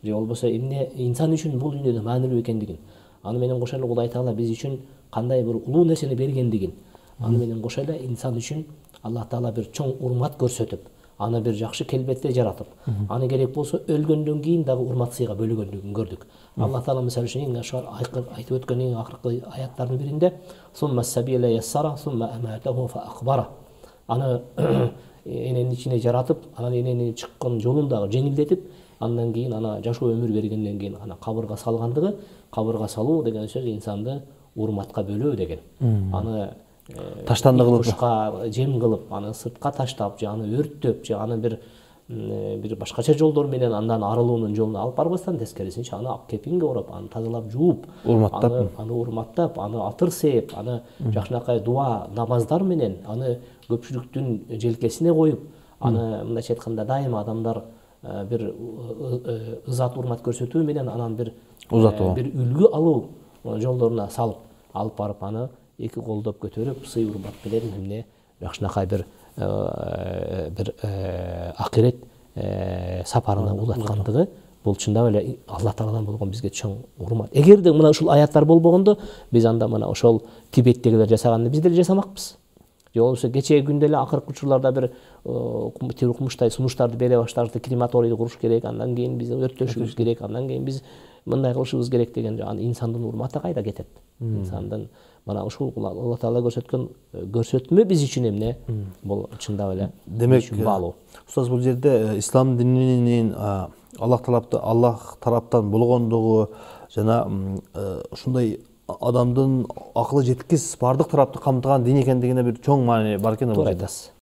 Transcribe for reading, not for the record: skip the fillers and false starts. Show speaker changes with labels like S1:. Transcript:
S1: же болбосо эмне инсан үчүн бул дүйнөдө маанилүү экендигин, аны менен кошо эле Кудай Таала биз үчүн кандай бир улуу нерсени бергендигин, аны менен кошо эле инсан үчүн Аллах Таала бир чоң урмат көрсөтүп, аны бир жакшы келбетте жаратып, аны керек болсо өлгөндөн кийин дагы урмат сыйга бөлөгөндүгүн көрдүк. Аллах Таала мисалы үчүн эң айтып өткөн эң акыркы аяттардын биринде сумма сабила яссара сумма аматаху фа акбара. Аны эненин ичине жаратып, анан эненин чыккан жолун дагы жеңилдетип, андан кийин ана жашоо өмүр бергенден кийин ана кабырга салгандыгы, кабырга салуу деген сөз инсанды урматка бөлөө деген. Аны таштанды кылып, жем кылып, аны сыртка таштап, же аны өрттөп, же аны бир башкача жолдор менен андан арылуунун жолуна алып барбастан, тескерисинче аны ак кепинге ороп, аны тазалап жууп, аны урматтап, аны атыр сээп, аны жакшынакай дуа, намаздар менен аны көпчүлүктүн желкесине коюп, аны мындайча айтканда дайыма адамдар бир ызат урмат көрсөтүү менен анан бир үлгү алуу жолдоруна салып алып барып аны эки колдоп көтөрүп, сый урмат менен эмне жакшынакай бир акырет сапарына улаткандыгы, бул чындап эле Аллах Тааладан болгон бизге чоң урмат. Эгерде мына ушул аяттар болбогондо, биз анда мына ошол Тибеттегилер жасаганды биз деле жасамакпыз. Же болбосо кечээ күндө эле акыркы учурларда бир кумуштай сунуштарды бере башташты, крематорийди куруш керек, андан кийин биз өрттөшүбүз керек, андан кийин биз мындай кылышыбыз керек деген инсандын урматы кайда кетет? Инсандын мына ушул Аллах Таала көрсөтмө биз үчүн эмне? Бул чындап эле демек баалуу.
S2: Устаз, бул жерде ислам дининин Аллах тараптан болгондугу жана ушундай адамдын акылы жеткис бардык тарапты камтыган дин экендигине бир чоң маани бар экен.
S1: Туура айтасыз.